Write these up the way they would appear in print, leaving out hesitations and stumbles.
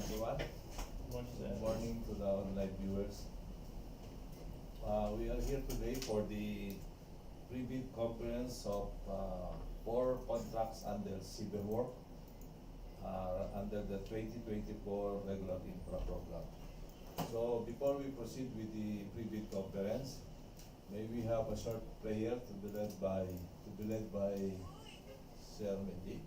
everyone. Good morning to the online viewers. We are here today for the pre-bid conference of 4 contracts under civil work under the 2024 regular infra program. So before we proceed with the pre-bid conference, may we have a short prayer to be led by Sir Mendy.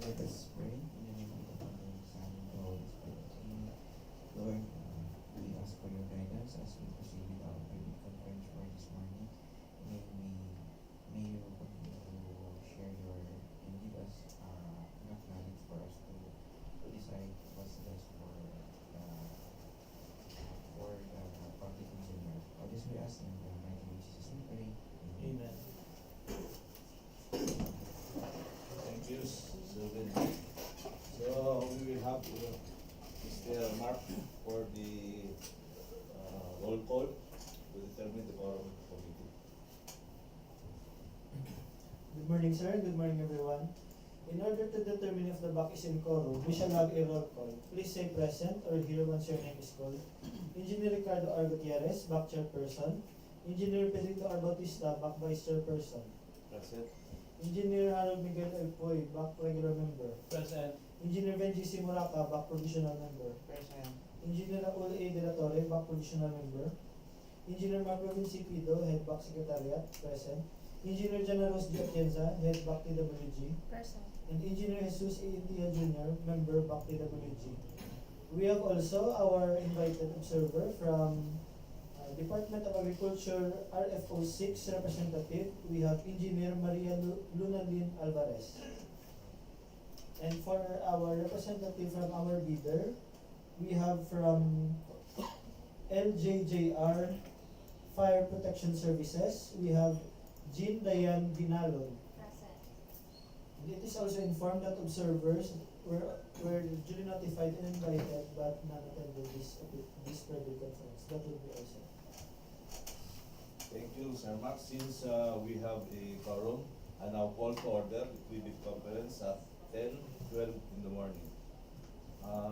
Let us pray in the name of the Father, and the Son, and the Holy Spirit. Amen. Lord, we ask for your guidance as we proceed with our pre-bid conference for this morning. May you continue to share your and give us enough knowledge for us to decide what's best for the public engineer. All this we ask in the mighty name of Jesus we pray. Amen. Thank you, Sir Mendy. So we will have Mr. Mark for the roll call to determine the quorum of the committee. Good morning, sir. Good morning, everyone. In order to determine if the back is in quorum, we shall have a roll call. Please say present or hear once your name is called. Engineer Ricardo R. Gutierrez, back chairperson. Engineer Pedrito R. Bautista, back vice chairperson. Present. Engineer Harold Miguel Elpoy, back regular member. Present. Engineer Benji C. Muraca, back provisional member. Present. Engineer Raul A. De La Torre, back provisional member. Engineer Marvin C. Pido, head back secretariat, present. Engineer Janaros D. Atienza, head back DPWH. Present. And Engineer Jesus A. India Jr., member back DPWH. We have also our invited observer from Department of Agriculture RFO 6 representative. We have Engineer Maria Lunalin Alvarez. And for our representative from our bidder, we have from LJJR Fire Protection Services, we have Jean Dayan Binalon. Present. And it is also informed that observers were duly notified and invited but none attended this pre-bid conference. That will be also. Thank you, Sir Mark. Since we have a quorum, I now call to order the pre-bid conference at 10:12 in the morning.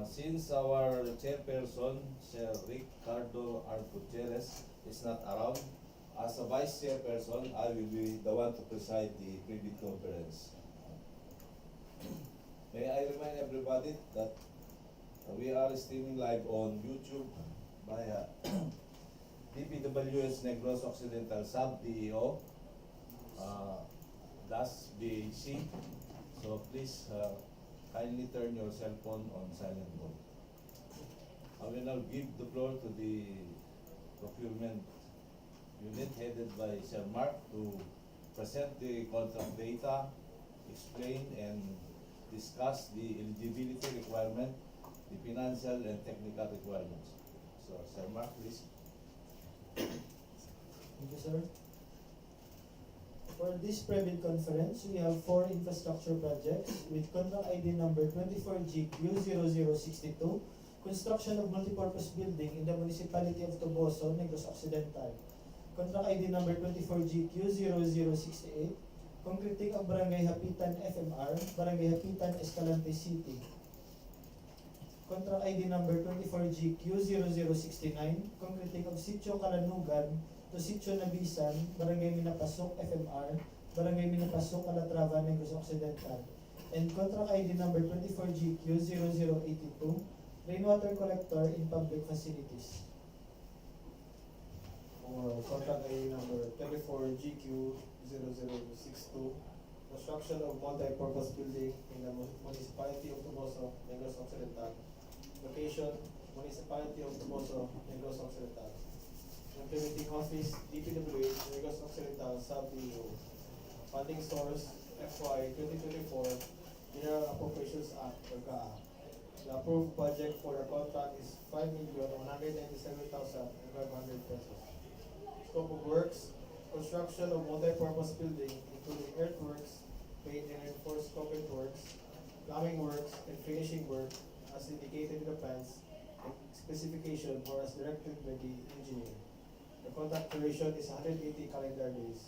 Since our chairperson, Sir Ricardo R. Gutierrez, is not around, as a vice chairperson, I will be the one to preside the pre-bid conference. May I remind everybody that we are streaming live on YouTube via DPWH Negros Occidental sub DEO dash BAC. So please kindly turn your cell phone on silent mode. I will now give the floor to the procurement unit headed by Sir Mark to present the contract data, explain and discuss the eligibility requirement, the financial and technical requirements. So Sir Mark, please. Thank you, sir. For this pre-bid conference, we have 4 infrastructure projects with contract ID number 24GQ0062, construction of multipurpose building in the Municipality of Toboso, Negros Occidental. Contract ID number 24GQ0068, concreting of Barangay Japitan FMR, Barangay Japitan Escalante City. Contract ID number 24GQ0069, concreting of Sitio Calanugan to Sitio Nabisan, Barangay Minapasuk FMR, Barangay Minapasuk, Calatrava, Negros Occidental. And contract ID number 24GQ0082, Rainwater collector in public facilities. Contract ID number 24GQ0062, construction of multi-purpose building in the Municipality of Toboso, Negros Occidental. Location, Municipality of Toboso, Negros Occidental. Implementing Office, DPWH Negros Occidental, sub-DEO. Funding source, FY 2024, General Appropriations Act, or GAA. The approved budget for the contract is 5,197,500 pesos. Scope of works, construction of multi-purpose building, including earthworks, paint and reinforced concrete works, plumbing works, and finishing work, as indicated in the plans and specification or as directed by the engineer. The contract duration is 180 calendar days.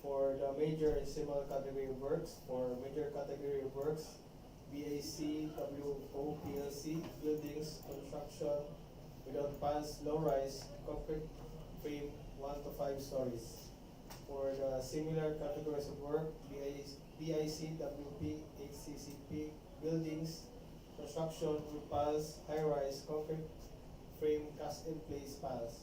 For the major and similar category of works, for major category of works, BACWO PLC, buildings, construction, without piles, low-rise, concrete frame, 1 to 5 stories. For the similar categories of work, BICWP, HCCP, buildings, construction with piles, high-rise, concrete frame, cast-in-place piles.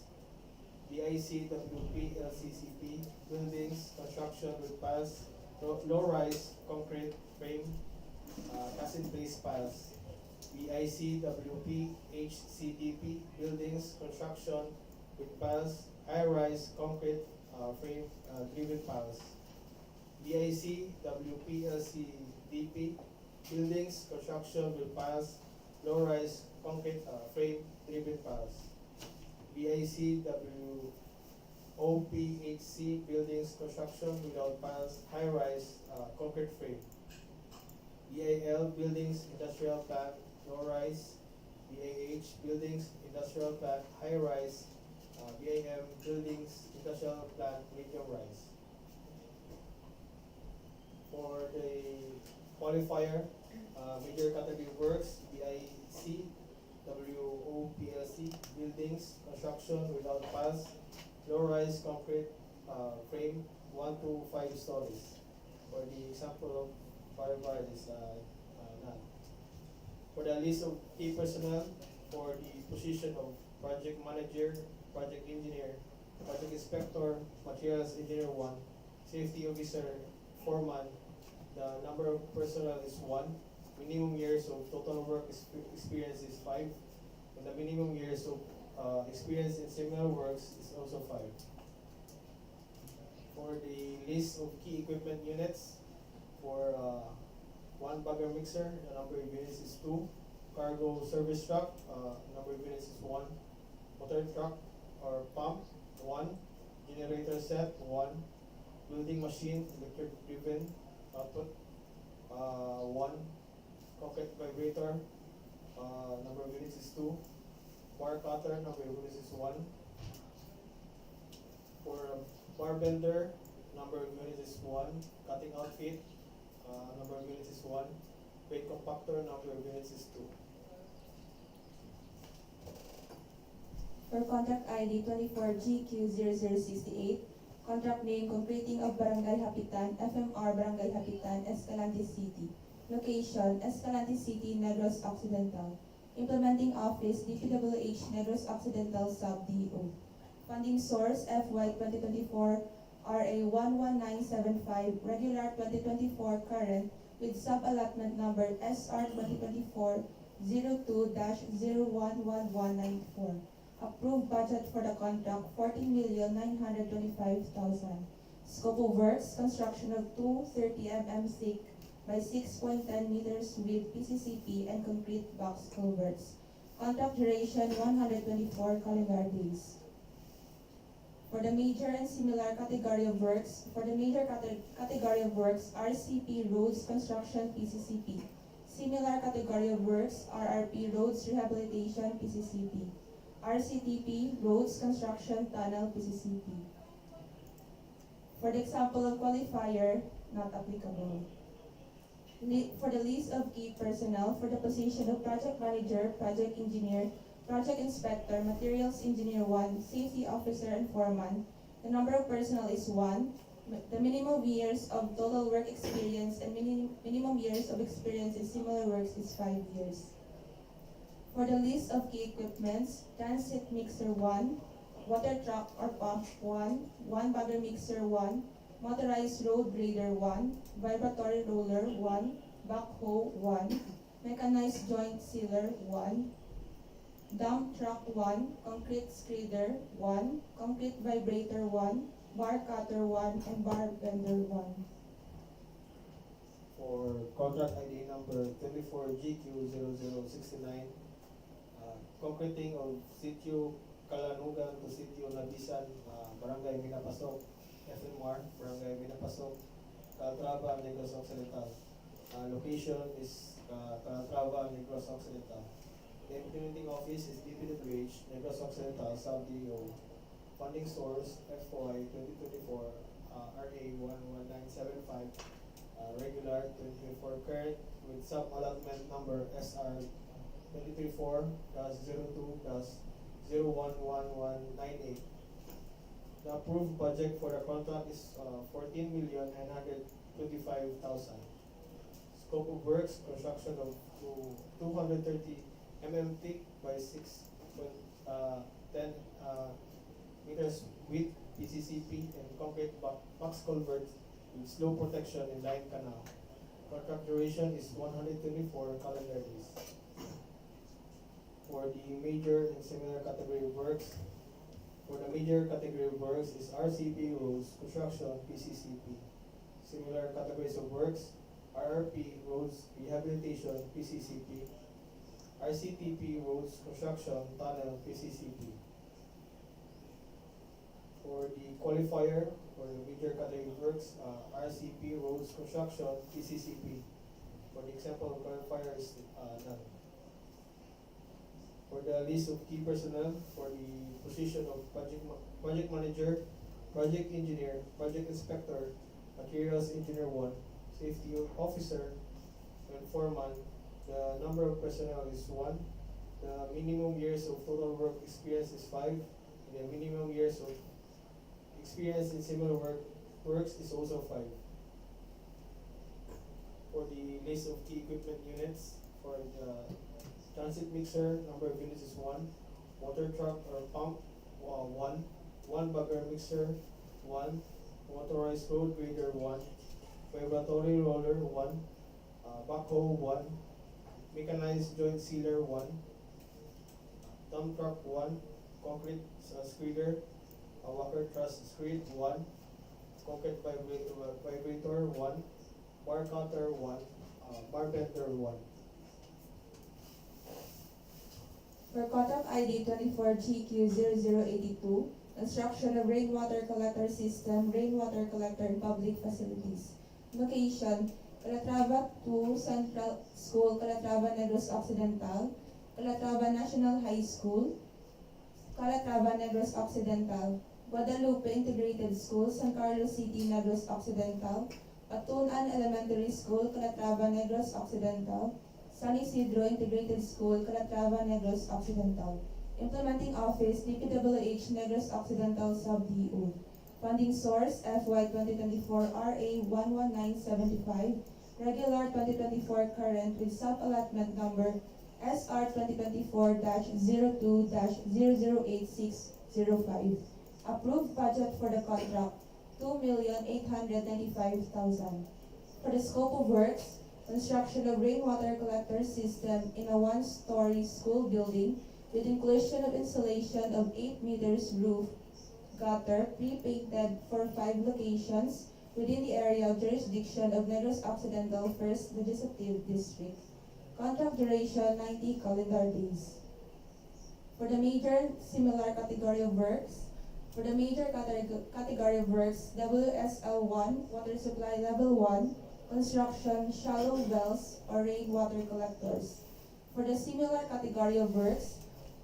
BICWP, LCCP, buildings, construction with piles, low-rise, concrete frame, cast-in-place piles. BICWP, HCDP, buildings, construction with piles, high-rise, concrete frame, driven piles. BICWP, LCDP, buildings, construction with piles, low-rise, concrete frame, driven piles. BICWOPHC, buildings, construction without piles, high-rise, concrete frame. BAL, buildings, industrial plant, low-rise. BAH, buildings, industrial plant, high-rise. BAM, buildings, industrial plant, medium-rise. For the qualifier, major category works, BICWOPLC, buildings, construction without piles, low-rise concrete frame, 1 to 5 stories. For the example of qualifier is none. For the list of key personnel, for the position of project manager, project engineer, project inspector, materials engineer 1, safety officer, foreman, the number of personnel is 1. Minimum years of total work experience is 5. And the minimum years of experience in similar works is also 5. For the list of key equipment units, for 1 bagger mixer, the number of units is 2. Cargo service truck, number of units is 1. Motor truck or pump, 1. Generator set, 1. Building machine, electric driven output, 1. Concrete vibrator, number of units is 2. Bar cutter, number of units is 1. For bar bender, number of units is 1. Cutting outfit, number of units is 1. Weight compactor, number of units is 2. For contract ID 24GQ0068, contract name completing of Barangay Japitan, FMR Barangay Japitan, Escalante City. Location, Escalante City, Negros Occidental. Implementing Office, DPWH Negros Occidental Sub DEO. Funding source, FY 2024, RA 11975, regular 2024 current, with sub-allotment number SR 2024 02-011194. Approved budget for the contract, 14,925,000. Scope of works, construction of two 30 mm thick by 6.10 meters with PCCP and concrete box culverts. Contract duration, 124 calendar days. For the major and similar category of works, RCP roads construction PCCP. Similar category of works, RRP roads rehabilitation PCCP. RCTP roads construction tunnel PCCP. For the example of qualifier, not applicable. For the list of key personnel, for the position of project manager, project engineer, project inspector, materials engineer 1, safety officer and foreman, the number of personnel is 1. The minimum years of total work experience and minimum years of experience in similar works is 5 years. For the list of key equipments, transit mixer 1, water truck or pump 1, 1 bagger mixer 1, motorized road grader 1, vibratory roller 1, backhoe 1, mechanized joint sealer 1, dump truck 1, concrete scrader 1, concrete vibrator 1, bar cutter 1, and bar bender 1. For contract ID number 24GQ0069, concreting of Sitio Calanugan to Sitio Nabisan, Barangay Minapasuk, FMR, Barangay Minapasuk, Calatrava, Negros Occidental. Location is Calatrava, Negros Occidental. The implementing office is DPWH Negros Occidental Sub DEO. Funding source FY 2024 RA 11975, regular 2024 current with sub-allotment number SR 2024-02-011198. The approved budget for the contract is 14,925,000. Scope of works, construction of 230 mm thick by 6.10 meters width PCCP and concrete box culvert with slope protection in line canal. Contract duration is 124 calendar days. For the major and similar category of works, for the major category of works is RCP roads, construction, PCCP. Similar categories of works, RRP roads, rehabilitation, PCCP. RCTP roads, construction, tunnel, PCCP. For the qualifier, for the major category of works, RCP roads, construction, PCCP. For the example of qualifier is none. For the list of key personnel, for the position of project manager, project engineer, project inspector, materials engineer 1, safety officer, and foreman, the number of personnel is 1. The minimum years of total work experience is 5. And the minimum years of experience in similar works is also 5. For the list of key equipment units, for the transit mixer, number of units is 1. Water truck or pump, 1. 1 bagger mixer, 1. Motorized road grader, 1. Vibratory roller, 1. Backhoe, 1. Mechanized joint sealer, 1. Dump truck, 1. Concrete screeder, walker truss screed, 1. Concrete vibrator, 1. Bar cutter, 1. Bar bender, 1. For contract ID 24GQ0082, construction of rainwater collector system, rainwater collector in public facilities. Location, Calatrava 2 Central School, Calatrava Negros Occidental, Calatrava National High School, Calatrava Negros Occidental, Guadalupe Integrated School, San Carlos City, Negros Occidental, Patunan Elementary School, Calatrava Negros Occidental, San Isidro Integrated School, Calatrava Negros Occidental. Implementing Office, DPWH Negros Occidental Sub-DEO. Funding source, FY 2024 RA 11975, regular 2024 current with sub-allotment number SR 2024-02-008605. Approved budget for the contract, 2,895,000. For the scope of works, construction of rainwater collector system in a one-story school building with inclusion of installation of 8 meters roof gutter pre-painted for 5 locations within the area of jurisdiction of Negros Occidental 1st Legislative District. Contract duration 90 calendar days. For the major similar category of works, category of works, WSL1, water supply level 1, construction shallow wells or rainwater collectors. For the similar category of works,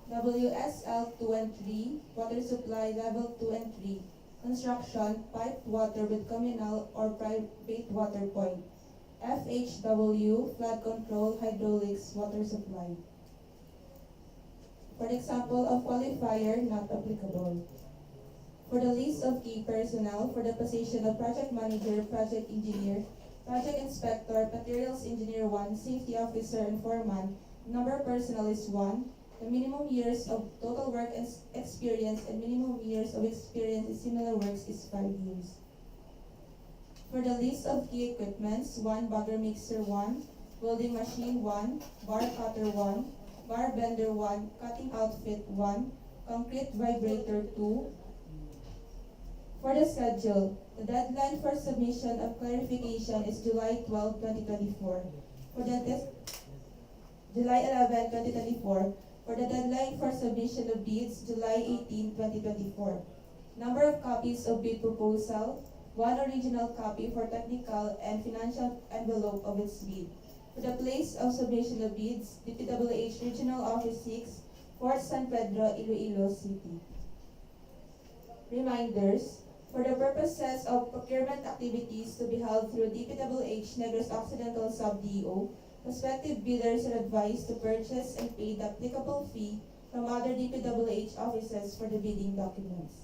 WSL 2 and 3, water supply level 2 and 3, construction piped water with communal or private water point. FHW, flood control, hydraulics, water supply. For the example of qualifier, not applicable. For the list of key personnel for the position of project manager, project engineer, project inspector, materials engineer 1, safety officer, and foreman, number of personnel is 1. The minimum years of total work experience and minimum years of experience in similar works is 5 years. For the list of key equipments, 1 bagger mixer 1, welding machine 1, bar cutter 1, bar bender 1, cutting outfit 1, concrete vibrator 2. For the schedule, the deadline for submission of clarification is July 12, 2024. For the July 11, 2024. For the deadline for submission of bids, July 18, 2024. Number of copies of bid proposal, 1 original copy for technical and financial envelope of its bid. For the place of submission of bids, DPWH Regional Office 6, Fort San Pedro, Iloilo City. Reminders, for the purposes of procurement activities to be held through DPWH Negros Occidental sub-DEO, prospective bidders are advised to purchase and pay the applicable fee from other DPWH offices for the bidding documents.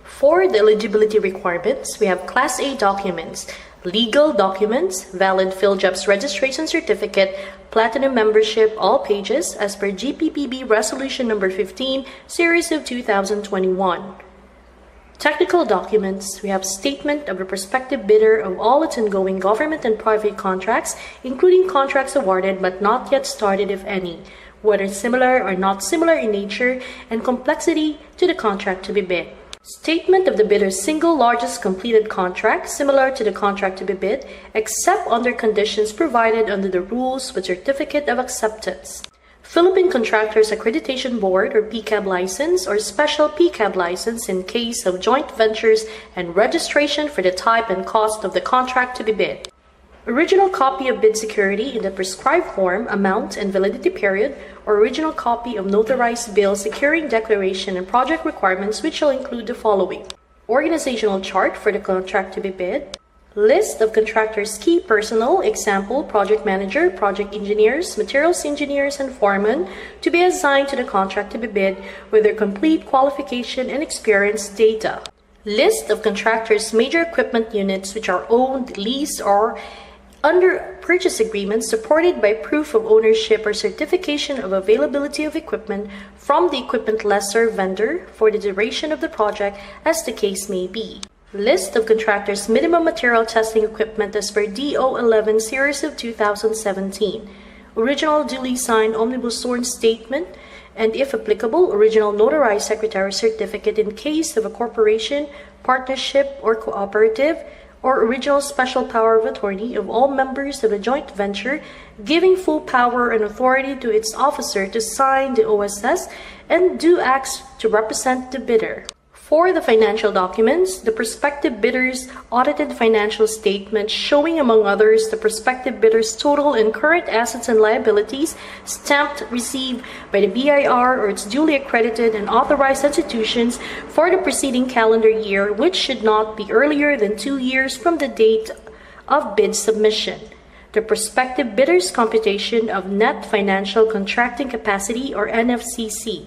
For the eligibility requirements, we have Class A documents, legal documents, valid PhilJobs registration certificate, platinum membership, all pages, as per GPPB Resolution Number 15, Series of 2021. Technical documents, we have statement of the prospective bidder of all its ongoing government and private contracts, including contracts awarded but not yet started, if any, whether similar or not similar in nature and complexity to the contract to be bid. Statement of the bidder's single largest completed contract similar to the contract to be bid, except under conditions provided under the rules with certificate of acceptance. Philippine Contractors Accreditation Board or PCAB license or special PCAB license in case of joint ventures and registration for the type and cost of the contract to be bid. Original copy of bid security in the prescribed form, amount, and validity period, or original copy of notarized bill securing declaration and project requirements, which shall include the following: organizational chart for the contract to be bid, list of contractors' key personnel, example, project manager, project engineers, materials engineers, and foremen, to be assigned to the contract to be bid with their complete qualification and experience data. List of contractors' major equipment units which are owned, leased, or under purchase agreements supported by proof of ownership or certification of availability of equipment from the equipment lessor vendor for the duration of the project as the case may be. List of contractors' minimum material testing equipment as per DEO 11 Series of 2017. Original duly signed omnibus sworn statement and, if applicable, original notarized secretary certificate in case of a corporation, partnership, or cooperative, or original special power of attorney of all members of a joint venture, giving full power and authority to its officer to sign the OSS and do acts to represent the bidder. For the financial documents, the prospective bidder's audited financial statement showing, among others, the prospective bidder's total and current assets and liabilities, stamped received by the BIR or its duly accredited and authorized institutions for the preceding calendar year, which should not be earlier than 2 years from the date of bid submission. The prospective bidder's computation of net financial contracting capacity or NFCC.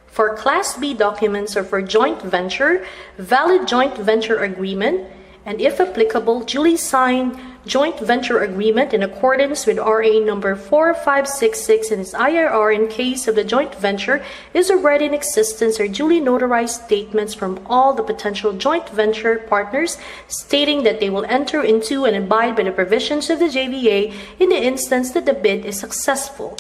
For Class B documents or for joint venture, valid joint venture agreement, and if applicable, duly signed joint venture agreement in accordance with RA number 4566 and its IRR in case of the joint venture is already in existence, or duly notarized statements from all the potential joint venture partners stating that they will enter into and abide by the provisions of the JVA in the instance that the bid is successful.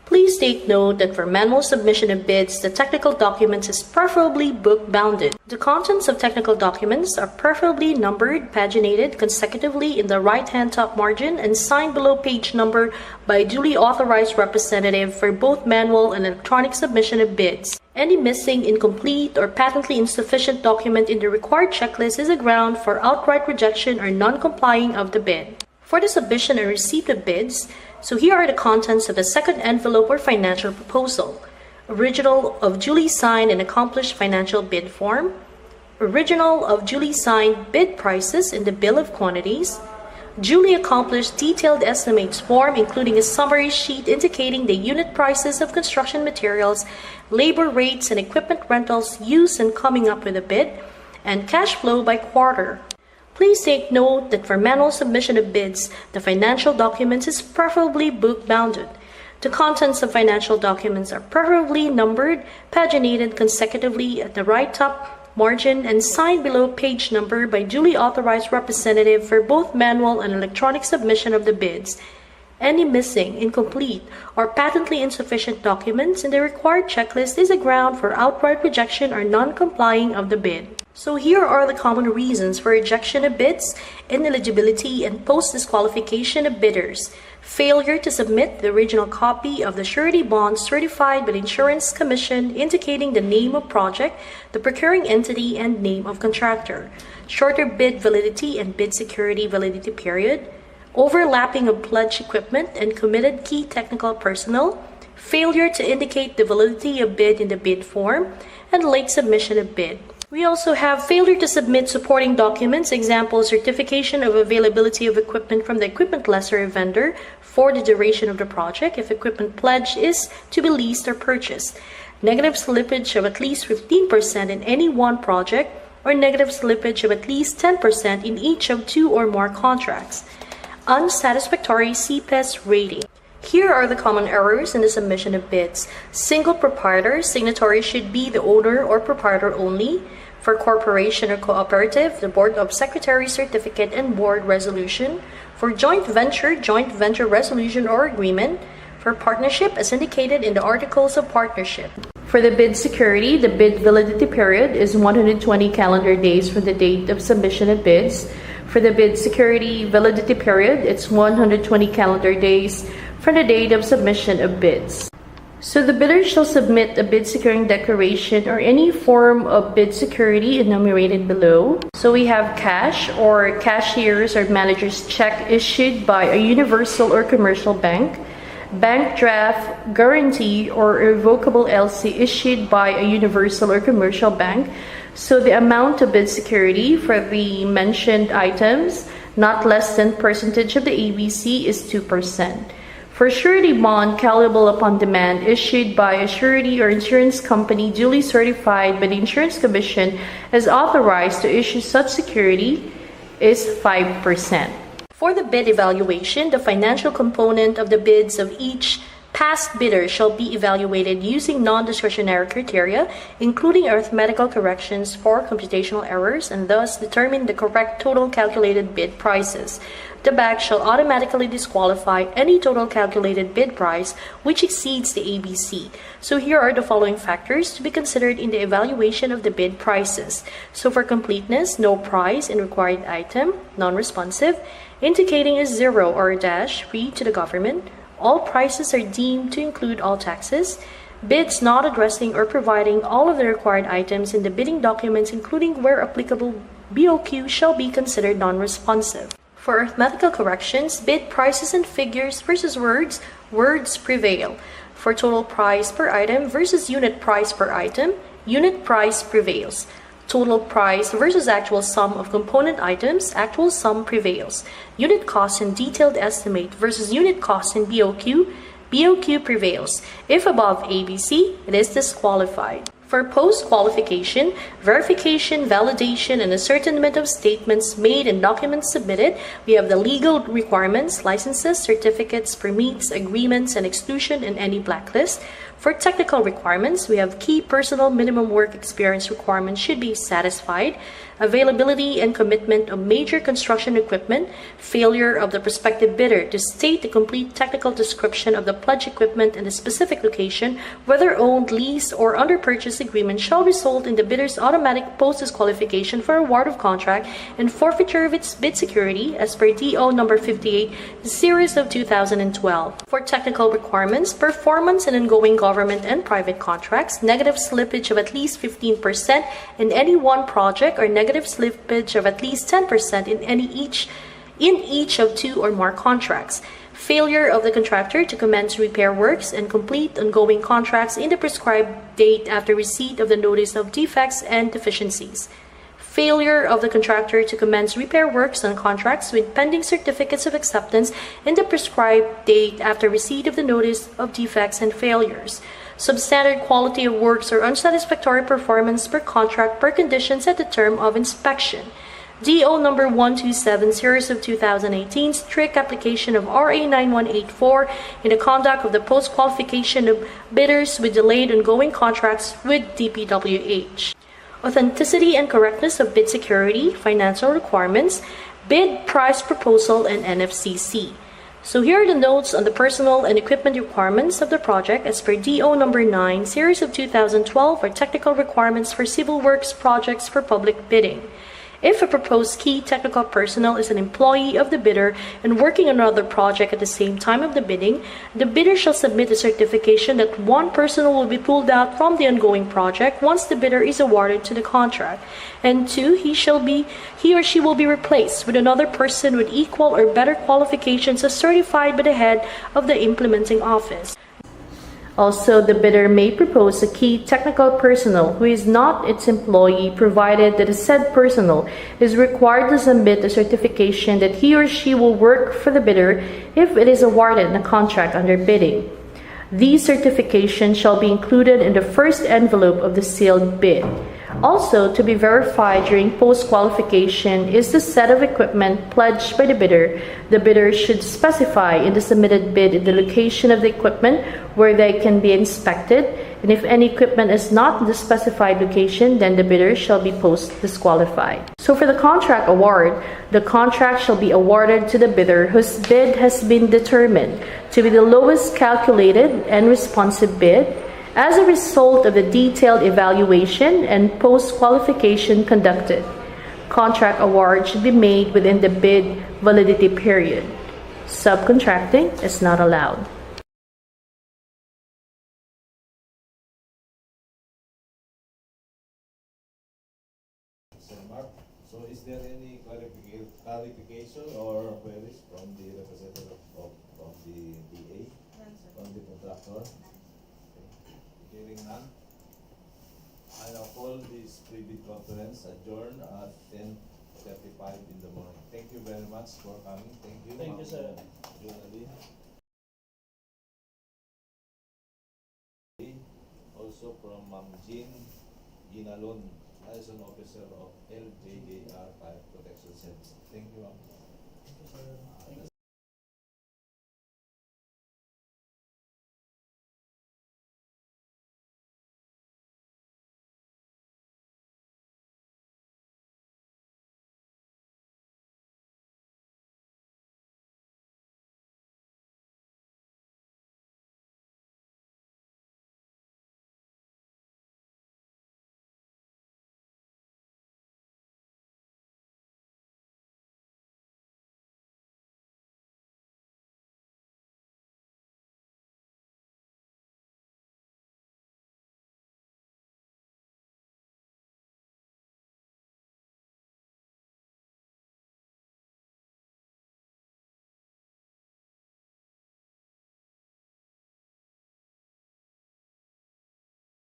Please take note that for manual submission of bids, the technical documents is preferably book-bounded. The contents of technical documents are preferably numbered, paginated consecutively in the right-hand top margin and signed below page number by a duly authorized representative for both manual and electronic submission of bids. Any missing, incomplete, or patently insufficient document in the required checklist is a ground for outright rejection or non-complying of the bid. For the submission and receipt of bids, so here are the contents of the second envelope or financial proposal. Original of duly signed and accomplished financial bid form. Original of duly signed bid prices in the bill of quantities. Duly accomplished detailed estimates form including a summary sheet indicating the unit prices of construction materials, labor rates, and equipment rentals used in coming up with a bid, and cash flow by quarter. Please take note that for manual submission of bids, the financial documents is preferably book-bounded. The contents of financial documents are preferably numbered, paginated consecutively at the right top margin, and signed below page number by duly authorized representative for both manual and electronic submission of the bids. Any missing, incomplete, or patently insufficient documents in the required checklist is a ground for outright rejection or non-complying of the bid. So here are the common reasons for rejection of bids, ineligibility, and post-disqualification of bidders. Failure to submit the original copy of the surety bond certified by the Insurance Commission indicating the name of project, the procuring entity, and name of contractor. Shorter bid validity and bid security validity period. Overlapping of pledged equipment and committed key technical personnel. failure to indicate the validity of bid in the bid form, and late submission of bid. We also have failure to submit supporting documents, example, certification of availability of equipment from the equipment lessor or vendor for the duration of the project if equipment pledge is to be leased or purchased, negative slippage of at least 15% in any one project, or negative slippage of at least 10% in each of 2 or more contracts. Unsatisfactory CPES rating. Here are the common errors in the submission of bids. Single proprietor, signatory should be the owner or proprietor only. For corporation or cooperative, the Board of Secretaries certificate and board resolution. For joint venture resolution or agreement. For partnership, as indicated in the Articles of Partnership. For the bid security, the bid validity period is 120 calendar days from the date of submission of bids. For the bid security validity period, it's 120 calendar days from the date of submission of bids. So the bidder shall submit a bid securing declaration or any form of bid security enumerated below. So we have cash or cashier's or manager's check issued by a universal or commercial bank, bank draft, guarantee, or irrevocable LC issued by a universal or commercial bank. So the amount of bid security for the mentioned items, not less than percentage of the ABC, is 2%. For surety bond callable upon demand issued by a surety or insurance company duly certified by the Insurance Commission as authorized to issue such security is 5%. For the bid evaluation, the financial component of the bids of each past bidder shall be evaluated using non-discretionary criteria, including arithmetical corrections for computational errors, and thus determine the correct total calculated bid prices. The bank shall automatically disqualify any total calculated bid price which exceeds the ABC. So here are the following factors to be considered in the evaluation of the bid prices. So for completeness, no price in required item, non-responsive, indicating a 0 or a dash, read to the government. All prices are deemed to include all taxes. Bids not addressing or providing all of the required items in the bidding documents, including where applicable BOQ, shall be considered non-responsive. For arithmetical corrections, bid prices and figures versus words, words prevail. For total price per item versus unit price per item, unit price prevails. Total price versus actual sum of component items, actual sum prevails. Unit cost and detailed estimate versus unit cost in BOQ, BOQ prevails. If above ABC, it is disqualified. For post-qualification, verification, validation, and ascertainment of statements made and documents submitted, we have the legal requirements, licenses, certificates, permits, agreements, and exclusion in any blacklist. For technical requirements, we have key personal minimum work experience requirements should be satisfied, availability and commitment of major construction equipment, failure of the prospective bidder to state the complete technical description of the pledged equipment in the specific location, whether owned, leased, or under purchase agreement, shall result in the bidder's automatic post-disqualification for award of contract and forfeiture of its bid security as per DEO number 58, series of 2012. For technical requirements, performance in ongoing government and private contracts, negative slippage of at least 15% in any one project, or negative slippage of at least 10% in each of 2 or more contracts. Failure of the contractor to commence repair works and complete ongoing contracts in the prescribed date after receipt of the notice of defects and deficiencies. Failure of the contractor to commence repair works on contracts with pending certificates of acceptance in the prescribed date after receipt of the notice of defects and failures. Substandard quality of works or unsatisfactory performance per contract per conditions at the term of inspection. DEO number 127, series of 2018, strict application of RA 9184 in the conduct of the post-qualification of bidders with delayed ongoing contracts with DPWH. Authenticity and correctness of bid security, financial requirements, bid price proposal, and NFCC. So here are the notes on the personal and equipment requirements of the project as per DEO number 9, series of 2012, or technical requirements for civil works projects for public bidding. If a proposed key technical personnel is an employee of the bidder and working on another project at the same time of the bidding, the bidder shall submit a certification that one personnel will be pulled out from the ongoing project once the bidder is awarded to the contract, and 2, he or she will be replaced with another person with equal or better qualifications as certified by the head of the implementing office. Also, the bidder may propose a key technical personnel who is not its employee, provided that the said personnel is required to submit a certification that he or she will work for the bidder if it is awarded in a contract under bidding. These certifications shall be included in the first envelope of the sealed bid. Also, to be verified during post-qualification is the set of equipment pledged by the bidder. The bidder should specify in the submitted bid the location of the equipment where they can be inspected, and if any equipment is not in the specified location, then the bidder shall be post-disqualified. So for the contract award, the contract shall be awarded to the bidder whose bid has been determined to be the lowest calculated and responsive bid as a result of the detailed evaluation and post-qualification conducted. Contract award should be made within the bid validity period. Subcontracting is not allowed. Sir Mark, so is there any clarification or queries from the representative of the DA, from the contractor? Okay. Hearing none, I now call this pre-bid conference adjourned at 10:35 in the morning. Thank you very much for coming. Thank you. Thank you, sir. Journaling. Also from Ma'am Jean Ginalon, liaison officer of LJJR Fire Protection Service. Thank you, ma'am. Thank you, sir. Thank you.